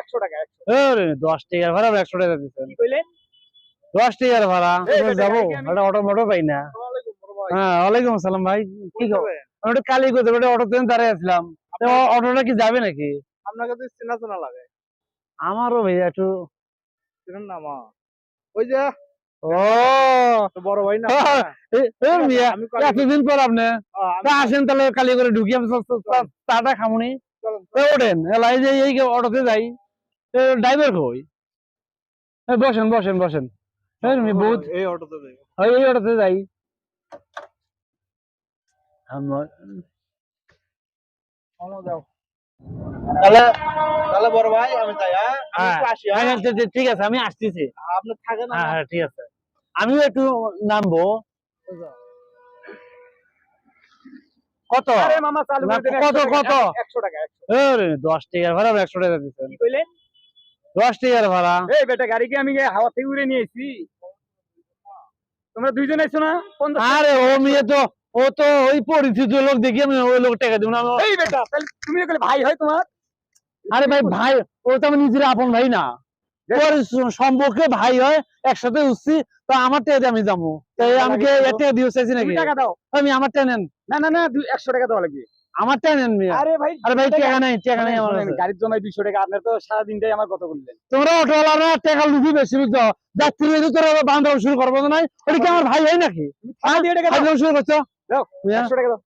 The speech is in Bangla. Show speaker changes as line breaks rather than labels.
100 টাকা 100
আরে 10 টাকার ভাড়া 100 টাকা দিচ্ছেন।
কি কইলেন?
10 টাকার ভাড়া
এই বেটা,
যাবো,
গাড়ি কি আমি-
একটা অটো মোটো পাই না।
ওয়ালাইকুম বড় ভাই।
হ্যাঁ, ওয়ালাইকুম আসসালাম ভাই, কি
কই
খবর?
যাবেন?
আমি একটা কালী কোথাও একটা অটোতে দাঁড়িয়ে আসলাম, তো অটোটা কি যাবে নাকি?
আপনার কাছে চেনা চেনা লাগে।
আমারও ভাইয়া একটু।
চেনেন না মা? ওই যে
ও
তো বড় ভাই না?
মিয়া,
আমি কালী
এতদিন পর আপনি
আমি
তা আসেন, তাহলে কালী করে ঢুকি, আমি চাটা খামুনি।
চলেন
ওঠেন, এলাই যে এই অটোতে যাই, ড্রাইভার কই? বসেন বসেন বসেন। বহুত
এই অটোতে যাই।
এই অটোতে যাই।
আমো যাও। তাহলে তাহলে বড় ভাই আমি যাই হ্যাঁ? আমি একটু আসি হ্যাঁ?
ঠিক আছে, আমি আসতেছি।
আপনি থাকেন
হ্যাঁ হ্যাঁ, ঠিক আছে, আমিও একটু নামবো। কত?
আরে মামা চালু করে দেন
কত কত?
100 টাকা 100
10 টাকার ভাড়া 100 টাকা দিচ্ছেন।
কি কইলেন?
10 টাকার ভাড়া।
এই বেটা গাড়ি কি আমি হাওয়া থেকে উড়ে নিয়ে এসেছি? তোমরা দুইজন আইছো না? 50
আরে ও মেয়ে তো, ও তো ওই পরিচিত লোক দেখি আমি ওই লোক টাকা দিব না।
এই বেটা তাহলে তুমি কইলে ভাই হয় তোমার?
আরে ভাই, ভাই ও তো আমার নিজের আপন ভাই না, ওর সম্পর্কে ভাই হয়, একসাথে উঠছি, তো আমার টাকা দিয়ে আমি যাবো, তাই আমাকে টাকা দিয়ে চাইছি নাকি?
তুমি টাকা দাও।
আমি আমার টাকা নেন,
না না না 100 টাকা দেওয়া লাগবে।
আমার টাকা নেন মিয়া।
আরে ভাই
আরে ভাই, টাকা নাই, টাকা নাই আমার
শুনেন,
কাছে।
গাড়ির জমায় 200 টাকা আপনার তো সারা দিনটাই আমার কথা বললেন।
তোমরা অটোওয়ালারা টাকা লুচি বেশি বুঝছো, যাত্রী যদি তোরা বান্ধব শুরু করবো না, ওটা কি আমার ভাই হয় নাকি?
টাকা দিয়ে টাকা দাও।
শুরু করছো
দাও
মিয়া?
100 টাকা দাও।